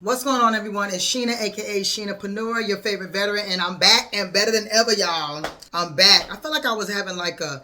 What's going on, everyone? It's Sheena, aka Sheenapreneur, your favorite veteran, and I'm back and better than ever, y'all. I'm back. I felt like I was having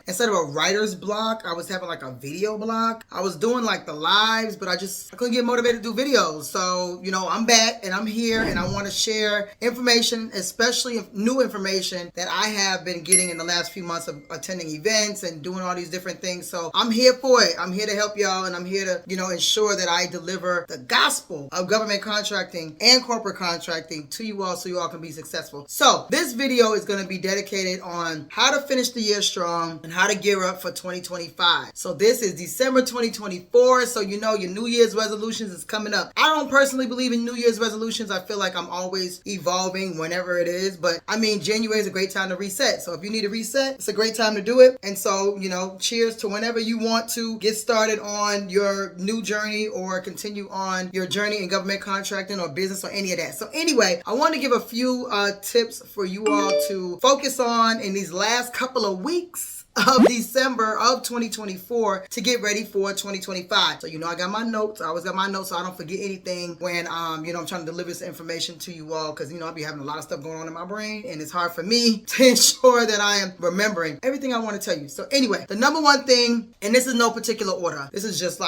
instead of a writer's block, I was having like a video block. I was doing like the lives, but I couldn't get motivated to do videos. So, I'm back and I'm here and I want to share information, especially new information that I have been getting in the last few months of attending events and doing all these different things. So I'm here for it. I'm here to help y'all, and I'm here to, ensure that I deliver the gospel of government contracting and corporate contracting to you all so you all can be successful. So this video is going to be dedicated on how to finish the year strong and how to gear up for 2025. So this is December 2024. So your New Year's resolutions is coming up. I don't personally believe in New Year's resolutions. I feel like I'm always evolving whenever it is. But January is a great time to reset. So if you need a reset, it's a great time to do it. And so, cheers to whenever you want to get started on your new journey or continue on your journey in government contracting or business or any of that. So anyway, I want to give a few tips for you all to focus on in these last couple of weeks of December of 2024 to get ready for 2025. So I got my notes. I always got my notes so I don't forget anything when I'm trying to deliver this information to you all, because I'll be having a lot of stuff going on in my brain and it's hard for me to ensure that I am remembering everything I want to tell you. So anyway, the number one thing, and this is no particular order, this is just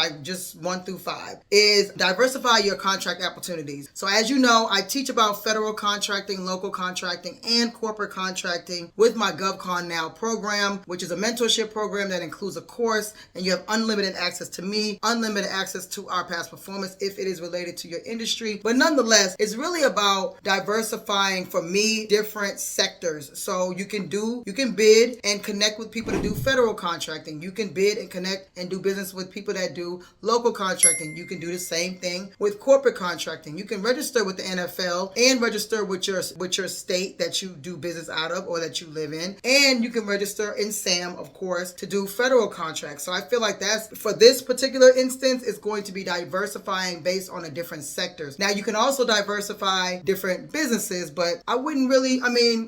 1 through 5, is diversify your contract opportunities. So as you know, I teach about federal contracting, local contracting, and corporate contracting with my GovCon Now program, which is a mentorship program that includes a course, and you have unlimited access to me, unlimited access to our past performance if it is related to your industry. But nonetheless, it's really about diversifying, for me, different sectors. So you can bid and connect with people to do federal contracting. You can bid and connect and do business with people that do local contracting. You can do the same thing with corporate contracting. You can register with the NFL and register with your state that you do business out of or that you live in. And you can register in SAM, of course, to do federal contracts. So I feel like that's, for this particular instance, is going to be diversifying based on the different sectors. Now, you can also diversify different businesses, but I wouldn't really,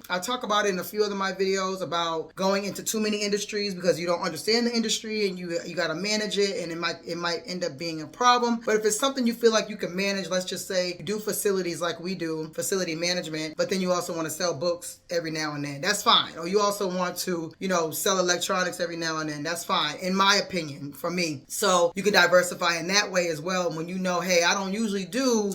I talk about it in a few of my videos about going into too many industries because you don't understand the industry and you got to manage it, and it might end up being a problem. But if it's something you feel like you can manage, let's just say you do facilities like we do, facility management, but then you also want to sell books every now and then, that's fine. Or you also want to, sell electronics every now and then, that's fine, in my opinion, for me. So you can diversify in that way as well. When hey, I don't usually do,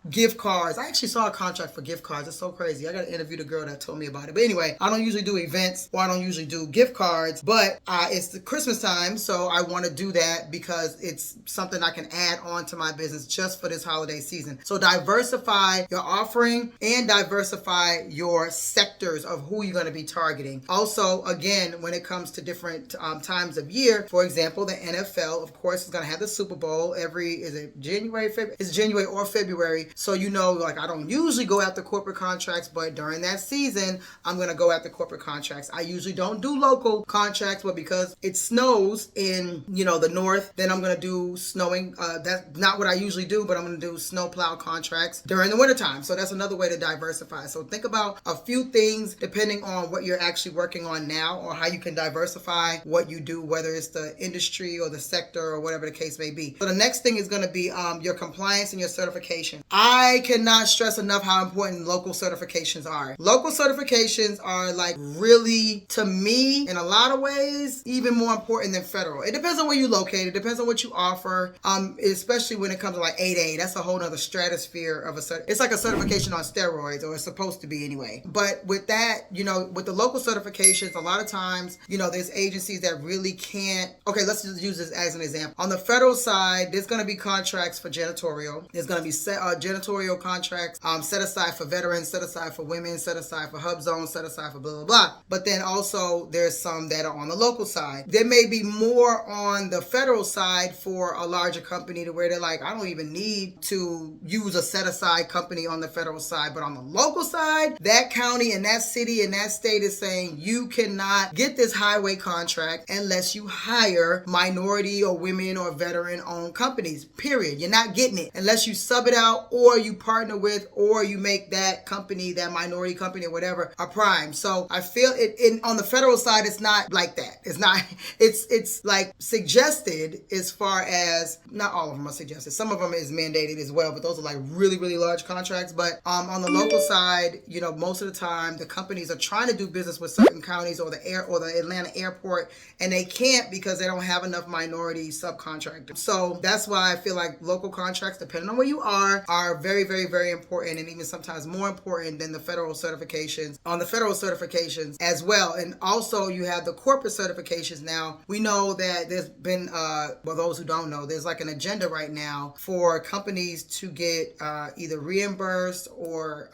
gift cards. I actually saw a contract for gift cards. It's so crazy. I got to interview the girl that told me about it. But anyway, I don't usually do events, or I don't usually do gift cards, but it's the Christmas time, so I want to do that because it's something I can add on to my business just for this holiday season. So diversify your offering and diversify your sectors of who you're going to be targeting. Also, again, when it comes to different times of year, for example, the NFL, of course, is going to have the Super Bowl is it January, February? It's January or February. So, I don't usually go after corporate contracts, but during that season, I'm going to go after corporate contracts. I usually don't do local contracts, but because it snows in, the north, then I'm going to do snowing. That's not what I usually do, but I'm going to do snowplow contracts during the wintertime. So that's another way to diversify. So think about a few things depending on what you're actually working on now, or how you can diversify what you do, whether it's the industry or the sector or whatever the case may be. So the next thing is going to be your compliance and your certification. I cannot stress enough how important local certifications are. Local certifications are really, to me, in a lot of ways, even more important than federal. It depends on where you're located. It depends on what you offer, especially when it comes to 8A. That's a whole other stratosphere of it's like a certification on steroids, or it's supposed to be anyway. But with that, with the local certifications, a lot of times, there's agencies that really can't. Okay, let's just use this as an example. On the federal side, there's going to be contracts for janitorial. There's going to be janitorial contracts set aside for veterans, set aside for women, set aside for hub zones, set aside for blah, blah, blah. But then also there's some that are on the local side. There may be more on the federal side for a larger company to where they're like, I don't even need to use a set aside company on the federal side. But on the local side, that county and that city and that state is saying you cannot not get this highway contract unless you hire minority or women or veteran owned companies, period. You're not getting it unless you sub it out or you partner with or you make that company, that minority company or whatever, a prime. So I feel it on the federal side, it's not like that. It's not, it's like suggested, as far as, not all of them are suggested. Some of them is mandated as well, but those are like really, really large contracts. But on the local side, you know, most of the time the companies are trying to do business with certain counties or the Atlanta airport, and they can't because they don't have enough minority subcontractors. So that's why I feel like local contracts, depending on where you are very, very, very important, and even sometimes more important than the federal certifications, on the federal certifications as well. And also you have the corporate certifications. Now, we know that there's been, well, those who don't know, there's like an agenda right now for companies to get either reimbursed or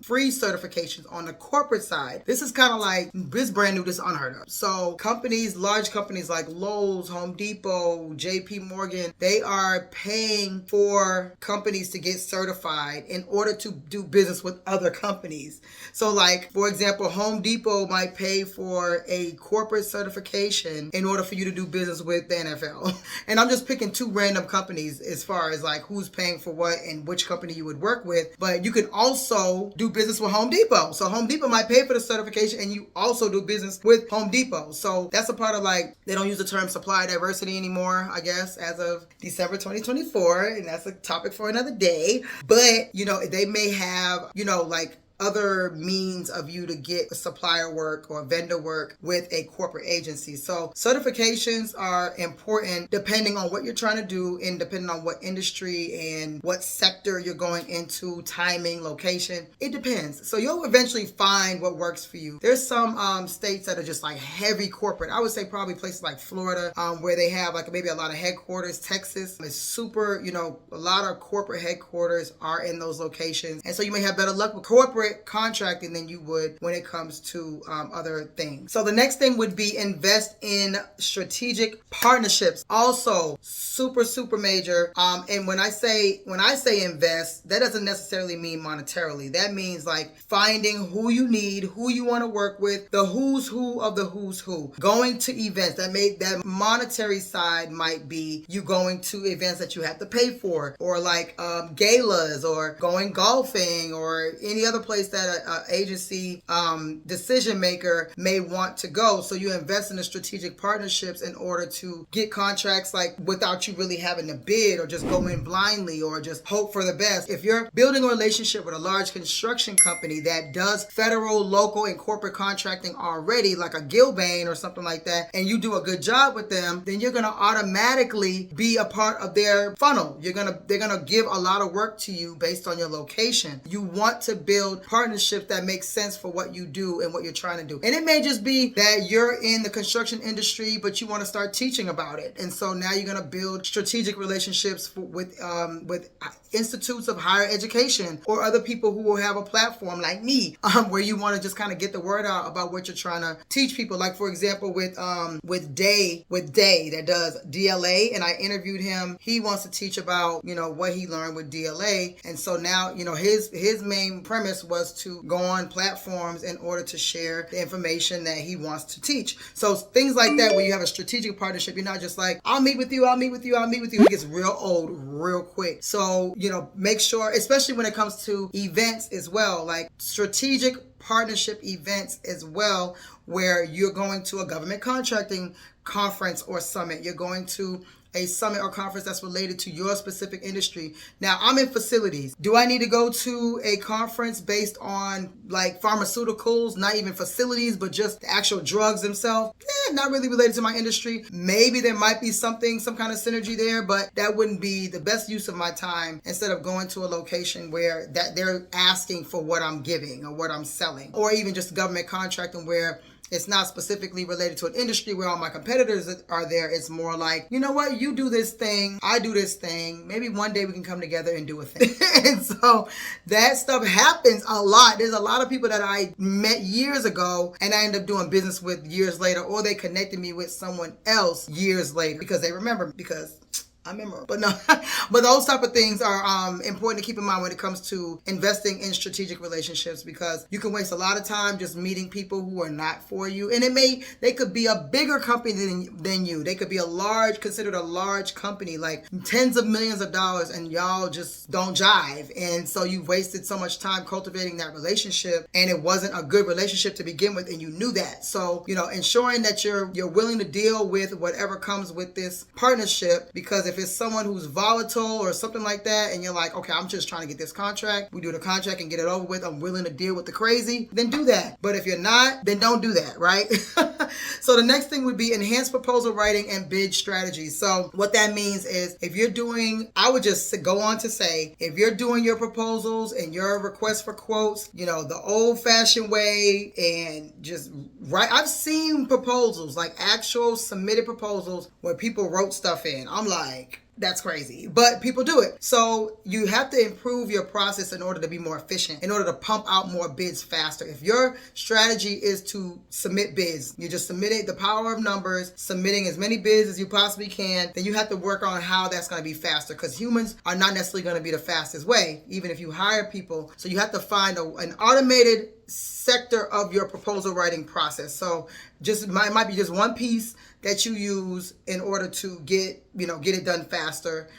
free certifications on the corporate side. This is kind of like, this brand new, this is unheard of. So companies, large companies like Lowe's, Home Depot, JP Morgan, they are paying for companies to get certified in order to do business with other companies. So like, for example, Home Depot might pay for a corporate certification in order for you to do business with the NFL. And I'm just picking two random companies as far as like who's paying for what and which company you would work with. But you can also do business with Home Depot. So Home Depot might pay for the certification and you also do business with Home Depot. So that's a part of, like, they don't use the term supply diversity anymore, I guess, as of December 2024. And that's a topic for another day. But, you know, they may have, you know, like, other means of you to get supplier work or vendor work with a corporate agency. So certifications are important depending on what you're trying to do and depending on what industry and what sector you're going into, timing, location. It depends. So you'll eventually find what works for you. There's some states that are just like heavy corporate. I would say probably places like Florida, where they have like maybe a lot of headquarters. Texas is super, you know, a lot of corporate headquarters are in those locations. And so you may have better luck with corporate contracting than you would when it comes to other things. So the next thing would be invest in strategic partnerships. Also super, super major. And when I say invest, that doesn't necessarily mean monetarily. That means like finding who you need, who you want to work with, the who's who of the who's who. Going to events that monetary side might be you going to events that you have to pay for, or like galas, or going golfing, or any other place that an agency decision maker may want to go. So you invest in the strategic partnerships in order to get contracts, like without you really having to bid or just go in blindly or just hope for the best. If you're building a relationship with a large construction company that does federal, local, and corporate contracting already, like a Gilbane or something like that, and you do a good job with them, then you're going to automatically be a part of their funnel. They're going to give a lot of work to you based on your location. You want to build partnerships that make sense for what you do and what you're trying to do. And it may just be that you're in the construction industry, but you want to start teaching about it. And so now you're going to build strategic relationships with institutes of higher education or other people who will have a platform like me, where you want to just kind of get the word out about what you're trying to teach people. Like, for example, with Day that does DLA, and I interviewed him. He wants to teach about, you know, what he learned with DLA. And so now, you know, his main premise was to go on platforms in order to share the information that he wants to teach. So things like that, where you have a strategic partnership, you're not just like, I'll meet with you. It gets real old real quick. So, you know, make sure, especially when it comes to events as well, like strategic partnership events as well, where you're going to a government contracting conference or summit. You're going to a summit or conference that's related to your specific industry. Now, I'm in facilities. Do I need to go to a conference based on like pharmaceuticals, not even facilities, but just the actual drugs themselves? Not really related to my industry. Maybe there might be some kind of synergy there, but that wouldn't be the best use of my time instead of going to a location where that they're asking for what I'm giving or what I'm selling, or even just government contracting where it's not specifically related to an industry where all my competitors are there. It's more like, you know what, you do this thing, I do this thing. Maybe one day we can come together and do a thing. And so that stuff happens a lot. There's a lot of people that I met years ago and I end up doing business with years later, or they connected me with someone else years later because they remember, because I remember, but no, but those type of things are important to keep in mind when it comes to investing in strategic relationships, because you can waste a lot of time just meeting people who are not for you, and they could be a bigger company than you. They could be considered a large company, like tens of millions of dollars, and y'all just don't jive, and so you wasted so much time cultivating that relationship, and it wasn't a good relationship to begin with, and you knew that. So ensuring that you're willing to deal with whatever comes with this partnership, because if it's someone who's volatile or something like that, and you're like, okay, I'm just trying to get this contract, we do the contract and get it over with, I'm willing to deal with the crazy, then do that. But if you're not, then don't do that, right? So the next thing would be enhanced proposal writing and bid strategy. So what that means is, I would just go on to say, if you're doing your proposals and your requests for quotes, the old fashioned way, and just write. I've seen proposals, like actual submitted proposals, where people wrote stuff in. I'm like, that's crazy, but people do it. So you have to improve your process in order to be more efficient, in order to pump out more bids faster. If your strategy is to submit bids, you just submitted the power of numbers, submitting as many bids as you possibly can, then you have to work on how that's going to be faster, because humans are not necessarily going to be the fastest way, even if you hire people. So you have to find an automated sector of your proposal writing process. So it might be just one piece that you use in order to get it done faster,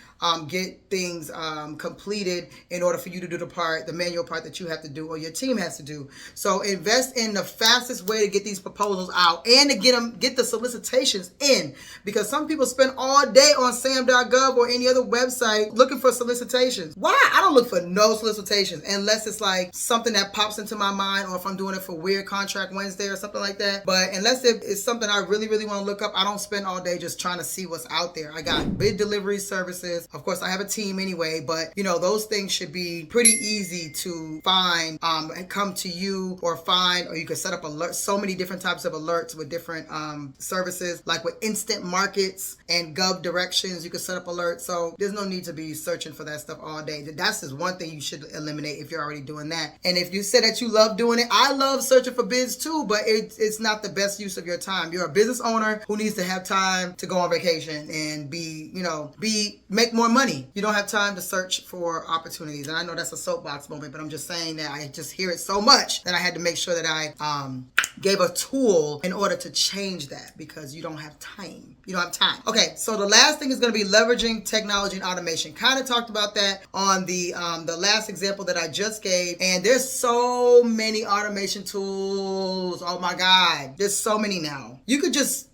get things completed in order for you to do the manual part that you have to do, or your team has to do. So invest in the fastest way to get these proposals out and to get the solicitations in, because some people spend all day on sam.gov or any other website looking for solicitations. Why? I don't look for no solicitations unless it's like something that pops into my mind, or if I'm doing it for Weird Contract Wednesday or something like that. But unless it's something I really, really want to look up, I don't spend all day just trying to see what's out there. I got bid delivery services. Of course, I have a team anyway, but those things should be pretty easy to find and come to you, or you can set up alerts, so many different types of alerts with different services, like with instant markets and gov directions, you can set up alerts. So there's no need to be searching for that stuff all day. That's just one thing you should eliminate if you're already doing that. And if you say that you love doing it, I love searching for bids too, but it's not the best use of your time. You're a business owner who needs to have time to go on vacation and make more money. You don't have time to search for opportunities. And I know that's a soapbox moment, but I'm just saying that I just hear it so much that I had to make sure that I gave a tool in order to change that, because you don't have time. You don't have time. Okay, so the last thing is going to be leveraging technology and automation. Kind of talked about that on the last example that I just gave. And there's so many automation tools. Oh my God. There's so many now. You could just,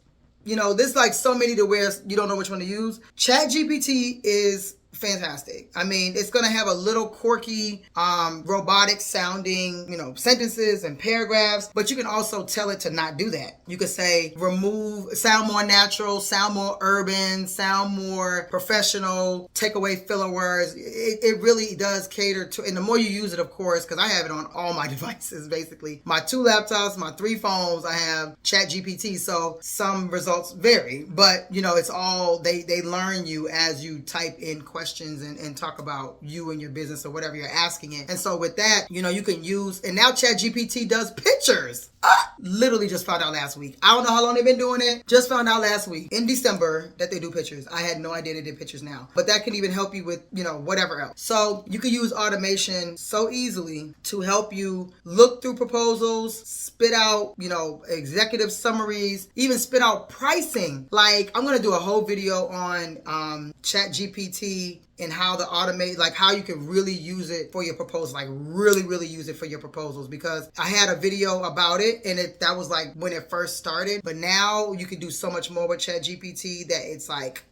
there's like so many to where you don't know which one to use. ChatGPT is fantastic. I mean, it's going to have a little quirky, robotic sounding, sentences and paragraphs, but you can also tell it to not do that. You could say, sound more natural, sound more urban, sound more professional, take away filler words. It really does cater to, and the more you use it, of course, because I have it on all my devices, basically. My 2 laptops, my 3 phones, I have ChatGPT, so some results vary, but it's all, they learn you as you type in questions and talk about you and your business or whatever you're asking it. And so with that, you can use, and now ChatGPT does pictures. Literally just found out last week. I don't know how long they've been doing it. Just found out last week in December that they do pictures. I had no idea they did pictures now. But that can even help you with, whatever else. So you can use automation so easily to help you look through proposals, spit out, executive summaries, even spit out pricing. Like, I'm going to do a whole video on ChatGPT and how to automate, like how you can really use it for your proposals, like really, really use it for your proposals, because I had a video about it and that was like when it first started, but now you can do so much more with ChatGPT that it's like,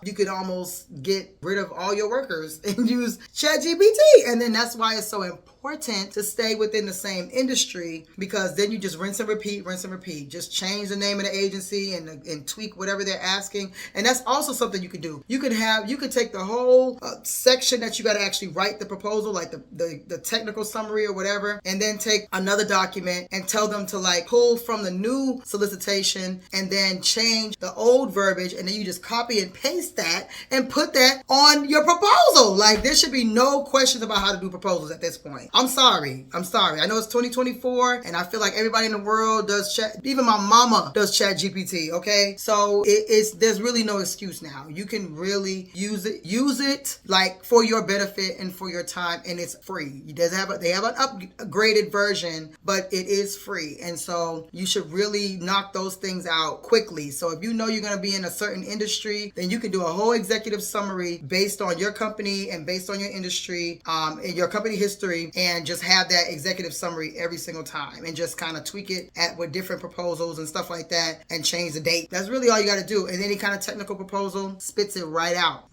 you could almost get rid of all your workers and use ChatGPT. And then that's why it's so important to stay within the same industry, because then you just rinse and repeat. Just change the name of the agency and tweak whatever they're asking. And that's also something you could do. You could take the whole section that you got to actually write the proposal, like the technical summary or whatever, and then take another document and tell them to like pull from the new solicitation and then change the old verbiage, and then you just copy and paste that and put that on your proposal. Like, there should be no questions about how to do proposals at this point. I'm sorry. I know it's 2024 and I feel like everybody in the world does chat. Even my mama does chat GPT, okay? So there's really no excuse now. You can really use it like for your benefit and for your time, and it's free. They have an upgraded version, but it is free. And so you should really knock those things out quickly. So if you know you're going to be in a certain industry, then you can do a whole executive summary based on your company and based on your industry, and your company history, and just have that executive summary every single time and just kind of tweak it with different proposals and stuff like that and change the date. That's really all you got to do. And any kind of technical proposal spits it right out.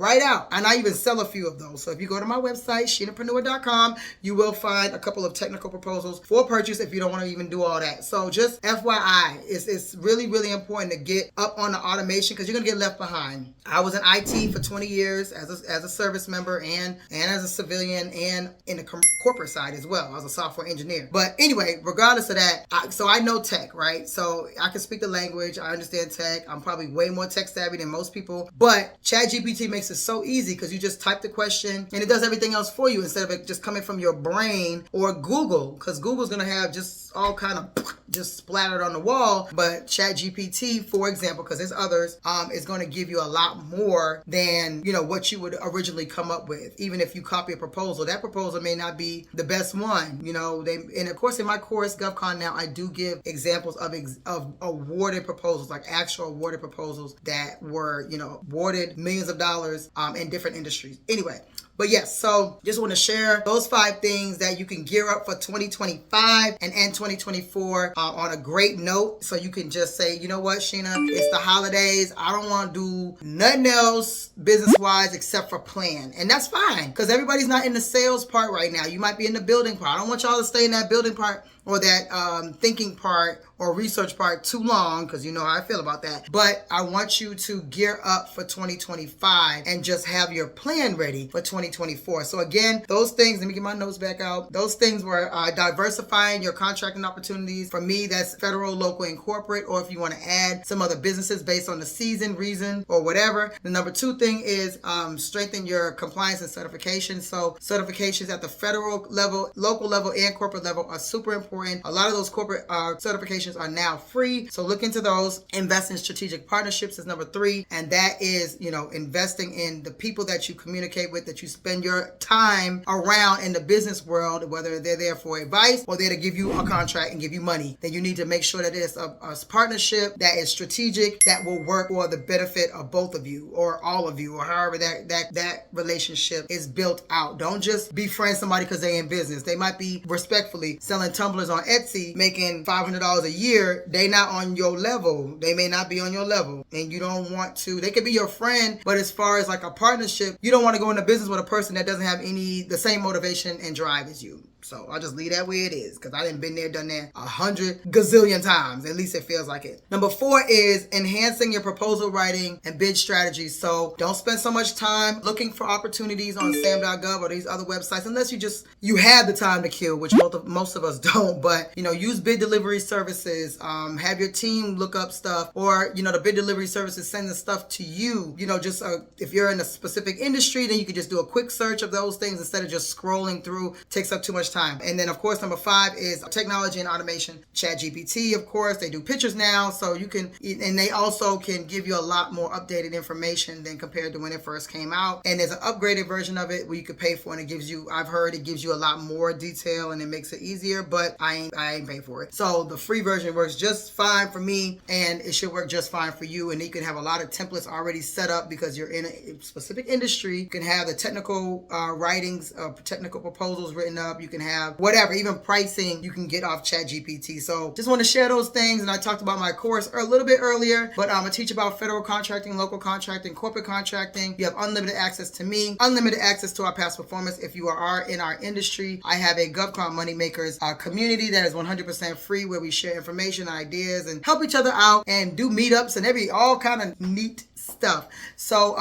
And I even sell a few of those. So if you go to my website, Sheenapreneur.com, you will find a couple of technical proposals for purchase if you don't want to even do all that. So just FYI, it's really, really important to get up on the automation because you're going to get left behind. I was in IT for 20 years as a service member and as a civilian and in the corporate side as well. I was a software engineer. But anyway, regardless of that, I know tech, right? So I can speak the language. I understand tech. I'm probably way more tech savvy than most people. But ChatGPT makes it so easy because you just type the question and it does everything else for you instead of it just coming from your brain or Google, because Google's going to have just all kind of just splattered on the wall. But ChatGPT, for example, because there's others, is going to give you a lot more than what you would originally come up with. Even if you copy a proposal, that proposal may not be the best one. And of course in my course GovCon now, I do give examples of awarded proposals, like actual awarded proposals that were awarded millions of dollars in different industries. Anyway. But yes, so just want to share those 5 things that you can gear up for 2025 and end 2024 on a great note. So you can just say, you know what, Sheena, it's the holidays. I don't want to do nothing else business-wise except for plan. And that's fine because everybody's not in the sales part right now. You might be in the building part. I don't want y'all to stay in that building part or that thinking part or research part too long, because you know how I feel about that. But I want you to gear up for 2025 and just have your plan ready for 2024. So again, those things, let me get my notes back out. Those things were diversifying your contracting opportunities. For me, that's federal, local, and corporate, or if you want to add some other businesses based on the season, reason, or whatever. The number 2 thing is strengthen your compliance and certification. So certifications at the federal level, local level, and corporate level are super important. A lot of those corporate certifications are now free. So look into those. Invest in strategic partnerships is number 3. And that is, investing in the people that you communicate with, that you spend your time around in the business world, whether they're there for advice or they're to give you a contract and give you money. Then you need to make sure that it's a partnership that is strategic, that will work for the benefit of both of you or all of you, or however that relationship is built out. Don't just befriend somebody because they're in business. They might be respectfully selling tumblers on Etsy, making $500 a year. They not on your level. They may not be on your level, and you don't want to. They could be your friend, but as far as like a partnership, you don't want to go into business with a person that doesn't have the same motivation and drive as you. So I'll just leave that where it is, because I done been there, done that 100 gazillion times. At least it feels like it. Number 4 is enhancing your proposal writing and bid strategies. So don't spend so much time looking for opportunities on SAM.gov or these other websites, unless you have the time to kill, which most of us don't. But use bid delivery services. Have your team look up stuff, or the bid delivery services send the stuff to you. Just if you're in a specific industry, then you could just do a quick search of those things instead of just scrolling through. Takes up too much time. And then of course number 5 is technology and automation. ChatGPT, of course, they do pictures now, so you can, and they also can give you a lot more updated information than compared to when it first came out. And there's an upgraded version of it where you could pay for, and it gives you, I've heard it gives you a lot more detail and it makes it easier, but I ain't paying for it. So the free version works just fine for me, and it should work just fine for you. And you can have a lot of templates already set up because you're in a specific industry. You can have the technical writings, technical proposals written up. You can have whatever, even pricing you can get off ChatGPT. So just want to share those things. And I talked about my course a little bit earlier, but I teach about federal contracting, local contracting, corporate contracting. You have unlimited access to me, unlimited access to our past performance. If you are in our industry, I have a GovCon Moneymakers community that is 100% free, where we share information, ideas, and help each other out, and do meetups and all kind of neat stuff. So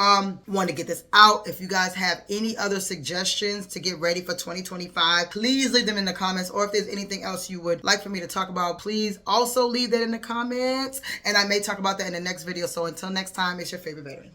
want to get this out. If you guys have any other suggestions to get ready for 2025, please leave them in the comments, or if there's anything else you would like for me to talk about, please also leave that in the comments, and I may talk about that in the next video. So until next time, it's your favorite veteran.